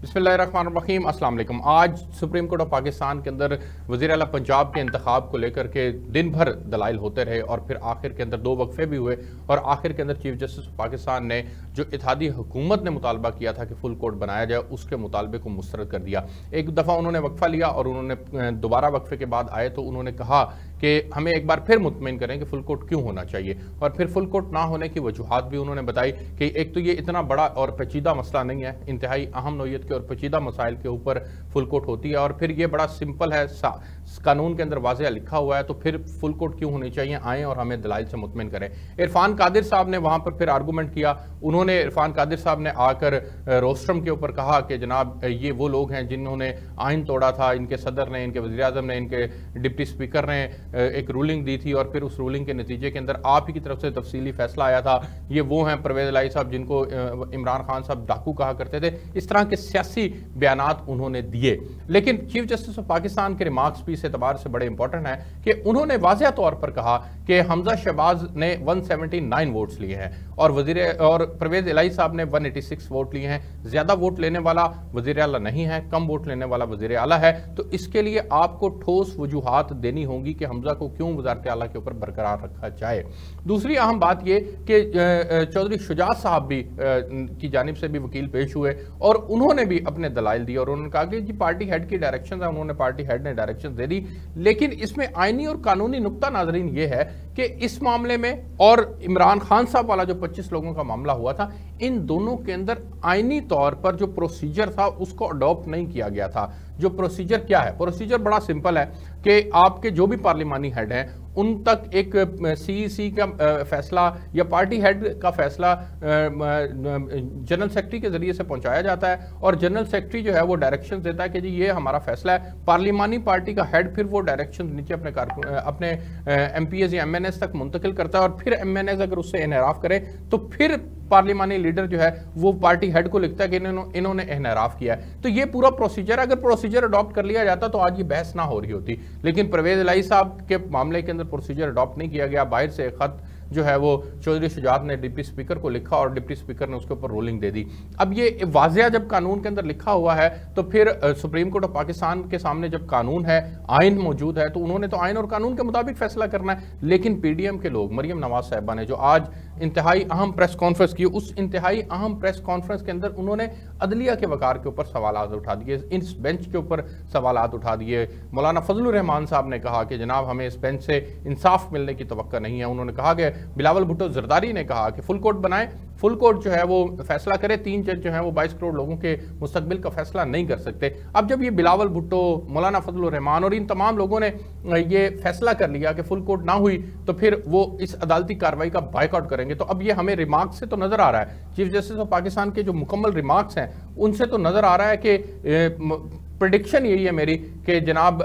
बिस्मिल्लाहिर्रहमानिर्रहीम, अस्सलाम वालेकुम। आज सुप्रीम कोर्ट ऑफ पाकिस्तान के अंदर वज़ीर आला पंजाब के इंतखाब को लेकर के दिन भर दलाइल होते रहे और फिर आखिर के अंदर 2 वक्फे भी हुए और आखिर के अंदर चीफ जस्टिस ऑफ पाकिस्तान ने जो इत्तेहादी हुकूमत ने मुतालबा किया था कि फुल कोर्ट बनाया जाए, उसके मुतालबे को मुस्तरद कर दिया। एक दफ़ा उन्होंने वक्फा लिया और उन्होंने दोबारा वक्फे के बाद आए तो उन्होंने कहा कि हमें एक बार फिर मुतमईन करें कि फुल कोर्ट क्यों होना चाहिए, और फिर फुल कोर्ट ना होने की वजूहात भी उन्होंने बताई कि एक तो ये इतना बड़ा और पेचीदा मसला नहीं है, इंतहाई अहम नौयत के और पेचीदा मसाइल के ऊपर फुल कोर्ट होती है, और फिर ये बड़ा सिंपल है, कानून के अंदर वाज़ेह लिखा हुआ है, तो फिर फुल कोर्ट क्यों होनी चाहिए, आएँ और हमें दलाइल से मुतमईन करें। इरफान कादिर साहब ने वहाँ पर फिर आर्गूमेंट किया। उन्होंने इरफान कादिर साहब ने आकर रोस्ट्रम के ऊपर कहा कि जनाब ये वो लोग हैं जिन्होंने आइन तोड़ा था, इनके सदर ने, इनके वज़ीर आज़म ने, इनके डिप्टी स्पीकर ने एक रूलिंग दी थी और फिर उस रूलिंग के नतीजे के अंदर आप ही की तरफ से तफसीली फैसला आया था। ये वो हैं परवेज़ इलाही साहब जिनको इमरान खान साहब डाकू कहा करते थे। इस तरह के सियासी बयानात उन्होंने दिए, लेकिन चीफ जस्टिस ऑफ पाकिस्तान के रिमार्क्स भी इस एतबार से बड़े इंपॉर्टेंट हैं कि उन्होंने वाज़ेह तौर पर कहा कि हमजा शहबाज ने 179 वोट्स लिए हैं और परवेज़ इलाही साहब ने 186 वोट लिए हैं। ज्यादा वोट लेने वाला वज़ीर आला नहीं है, कम वोट लेने वाला वज़ीर आला है, तो इसके लिए आपको ठोस वजूहात देनी होंगी कि हमजा को क्यों वज़ारत आला के ऊपर बरकरार रखा जाए। दूसरी अहम बात यह कि चौधरी शुजात साहब भी की जानिब से भी वकील पेश हुए और उन्होंने भी अपने दलाइल दिए और उन्होंने कहा कि जी पार्टी हेड की डायरेक्शन है, उन्होंने पार्टी हेड ने डायरेक्शन दे दी, लेकिन इसमें आईनी और कानूनी नुक्ता नाजरीन ये है कि इस मामले में और इमरान खान साहब वाला जो 25 लोगों का मामला हुआ था, इन दोनों के अंदर आईनी तौर पर जो प्रोसीजर था उसको अडॉप्ट नहीं किया गया था। जो प्रोसीजर क्या है? प्रोसीजर बड़ा सिंपल है कि आपके जो भी पार्लिमानी हेड हैं उन तक एक सीईसी का फैसला या पार्टी हेड का फैसला जनरल सेक्रेटरी के जरिए से पहुंचाया जाता है और जनरल सेक्रेटरी जो है वो डायरेक्शन देता है कि जी ये हमारा फैसला है। पार्लिमानी पार्टी का हेड फिर वो डायरेक्शन नीचे अपने एमपीएस या एमएनएस तक मुंतकिल करता है और फिर एमएनएस अगर उससे इनहराफ करे तो फिर पार्लिमानी लीडर जो है वो पार्टी हेड को लिखता है कि इन्होंने इनहराफ किया है। तो ये पूरा प्रोसीजर, अगर प्रोसीजर अडॉप्ट कर लिया जाता तो आज ये बहस ना हो रही होती, लेकिन परवेज़ इलाही साहब के मामले के अंदर प्रोसीजर अडॉप्ट नहीं किया गया। बाहर से एक खत जो है वो चौधरी शुजात ने डिप्टी स्पीकर को लिखा और डिप्टी स्पीकर ने उसके ऊपर रूलिंग दे दी। अब ये वाज़ेह जब कानून के अंदर लिखा हुआ है तो फिर सुप्रीम कोर्ट ऑफ पाकिस्तान के सामने जब कानून है, आइन मौजूद है, तो उन्होंने तो आइन और कानून के मुताबिक फैसला करना है। लेकिन पीडीएम के लोग, मरियम नवाज साहिबा ने जो आज इंतहाई अहम प्रेस कॉन्फ्रेंस की, उस इंतहाई अहम प्रेस कॉन्फ्रेंस के अंदर उन्होंने अदलिया के वकार के ऊपर सवालात उठा दिए, इस बेंच के ऊपर सवालात उठा दिए। मौलाना फजलुर रहमान साहब ने कहा कि जनाब हमें इस बेंच से इंसाफ मिलने की तवक्को नहीं है। उन्होंने कहा कि बिलावल भुट्टो जरदारी ने कहा कि फुल कोर्ट बनाए, फुल कोर्ट जो है वो फैसला करे, 3 जज जो है वो 22 करोड़ लोगों के मुस्तकबिल का फैसला नहीं कर सकते। अब जब ये बिलावल भुट्टो, मौलाना फजलुर रहमान और इन तमाम लोगों ने ये फैसला कर लिया कि फुल कोर्ट ना हुई तो फिर वो इस अदालती कार्रवाई का बायकॉट करेंगे, तो अब ये हमें रिमार्क्स से तो नजर आ रहा है, चीफ जस्टिस ऑफ पाकिस्तान के जो मुकम्मल रिमार्क्स हैं उनसे तो नजर आ रहा है कि प्रेडिक्शन यही है मेरी कि जनाब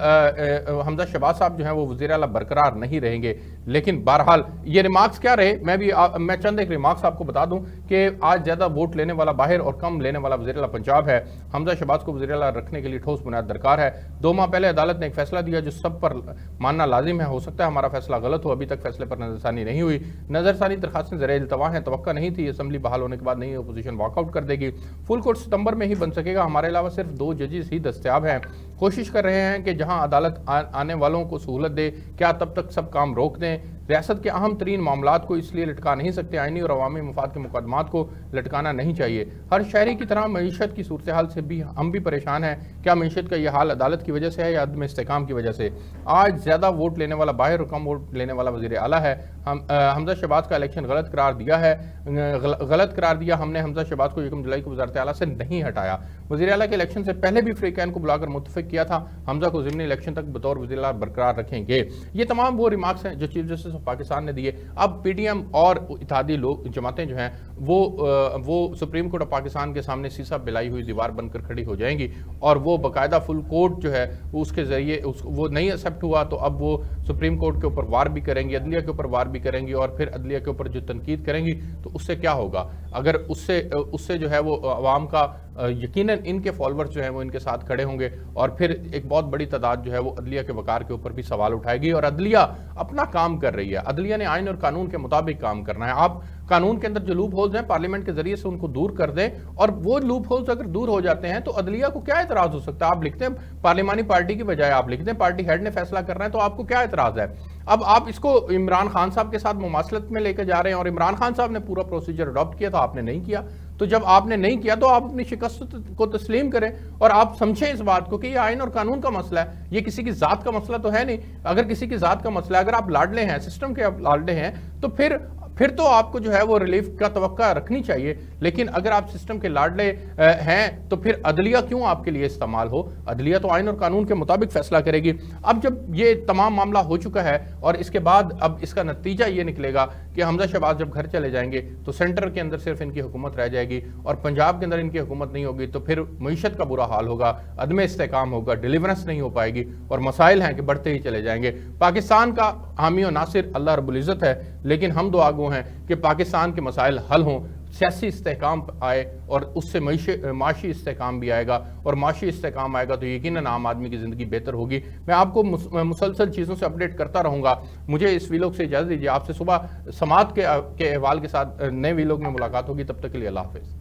हमजा शहबाज साहब जो हैं वो वज़ीर आला बरकरार नहीं रहेंगे। लेकिन बहरहाल ये रिमार्क्स क्या रहे, मैं चंद एक रिमार्क्स आपको बता दूं कि आज ज़्यादा वोट लेने वाला बाहर और कम लेने वाला वज़ीर आला पंजाब है। हमजा शहबाज को वज़ीर आला रखने के लिए ठोस बुनियाद दरकार है। 2 माह पहले अदालत ने एक फैसला दिया जो सब पर मानना लाजिम है, हो सकता है हमारा फैसला गलत हो, अभी तक फैसले पर नजरसानी नहीं हुई। नजरसानी दरखास्तें ज़रा इल्तवा हैं, तवक्का नहीं थी असम्बली बहाल होने के बाद नहीं अपोजिशन वॉकआउट कर देगी। फुल कोर्ट सितंबर में ही बन सकेगा, हमारे अलावा सिर्फ 2 जजेस ही दस्तयाब हैं। कोशिश कर रहे हैं कि जहां अदालत आने वालों को सहूलत दे, क्या तब तक सब काम रोक दें? रियासत के अहम तरीन मामलात को इसलिए लटका नहीं सकते, आइनी और अवामी मफाद के मुकदमात को लटकाना नहीं चाहिए। हर शहरी की तरह मईशत की सूरत हाल से भी हम भी परेशान हैं। क्या मईशत का यह हाल अदालत की वजह से है या अदम इस्तेकाम की वजह से? आज ज़्यादा वोट लेने वाला बाहर और कम वोट लेने वाला वज़ीर आला है। हमजा शहबाज का इलेक्शन गलत करार दिया है, गलत करार दिया हमने। हमजा शहबाज को 1 जुलाई को वज़ारत आला से नहीं हटाया। वज़ीर आला के इलेक्शन से पहले भी फ्रीकैन को बुलाकर मुतफिक किया था, हमजा को ज़िमनी इलेक्शन तक बतौर वज़ीर आला बरकरार रखेंगे। ये तमाम वो रिमार्क्स हैं जो चीफ जस्टिस ऑफ पाकिस्तान ने दिए। अब पीडीएम और इत्तेहादी लोग, जमातें जो हैं वो सुप्रीम कोर्ट ऑफ पाकिस्तान के सामने सीसा बिलाई हुई दीवार बनकर खड़ी हो जाएंगी और वो बाकायदा फुल कोर्ट जो है उसके जरिए वो नहीं एक्सेप्ट हुआ तो अब वो सुप्रीम कोर्ट के ऊपर वार भी करेंगी, अदलिया के ऊपर वार भी नाकामयाबी करेंगी और फिर अदलिया के ऊपर जो तनकीद करेंगी तो उससे क्या होगा? अगर उससे जो है वो अवाम का यकीनन इनके फॉलोअर्स जो हैं वो इनके साथ खड़े होंगे और फिर एक बहुत बड़ी तादाद जो है वो अदलिया के वकार के ऊपर भी सवाल उठाएगी। और अदलिया अपना काम कर रही है, अदलिया ने आइन और कानून के मुताबिक काम करना है। आप कानून के अंदर जो लूप होल्स हैं पार्लियामेंट के जरिए से उनको दूर कर दें, और वो लूप होल्स अगर दूर हो जाते हैं तो अदलिया को क्या एतराज हो सकता है? आप लिखते हैं पार्लियामानी पार्टी की बजाय आप लिखते हैं पार्टी हेड ने फैसला करना है, तो आपको क्या एतराज है? अब आप इसको इमरान खान साहब के साथ मुमासलत में लेकर जा रहे हैं और इमरान खान साहब ने पूरा प्रोसीजर अडॉप्ट किया, तो आपने नहीं किया। तो जब आपने नहीं किया तो आप अपनी शिकस्त को तस्लीम करें और आप समझें इस बात को कि ये आइन और कानून का मसला है, ये किसी की जात का मसला तो है नहीं। अगर किसी की जात का मसला है, अगर आप लाडले हैं, सिस्टम के आप लाडले हैं, तो फिर तो आपको जो है वो रिलीफ का तवक्का रखनी चाहिए। लेकिन अगर आप सिस्टम के लाडले हैं तो फिर अदलिया क्यों आपके लिए इस्तेमाल हो? अदलिया तो आइन और कानून के मुताबिक फैसला करेगी। अब जब ये तमाम मामला हो चुका है और इसके बाद अब इसका नतीजा ये निकलेगा कि हमजा शहबाज जब घर चले जाएंगे तो सेंटर के अंदर सिर्फ इनकी हुकूमत रह जाएगी और पंजाब के अंदर इनकी हुकूमत नहीं होगी, तो फिर मईशत का बुरा हाल होगा, अदम इस्तेकाम होगा, डिलीवरेंस नहीं हो पाएगी और मसाइल हैं कि बढ़ते ही चले जाएंगे। पाकिस्तान का हामी और नासिर अल्लाह रब्बुल इज़्ज़त है, लेकिन हम दुआ गो हैं कि पाकिस्तान के मसाइल हल हों, सियासी इस्तेकाम आए और उससे माशी इस्तेकाम भी आएगा, और माशी इस्तेकाम आएगा तो यकीनन आम आदमी की ज़िंदगी बेहतर होगी। मैं आपको मुसलसल चीज़ों से अपडेट करता रहूँगा। मुझे इस वीलॉग से इजाज़त दीजिए। आपसे सुबह समात के अहवाल के साथ नए वीलॉग में मुलाकात होगी। तब तक के लिए अल्लाह हाफ़िज़।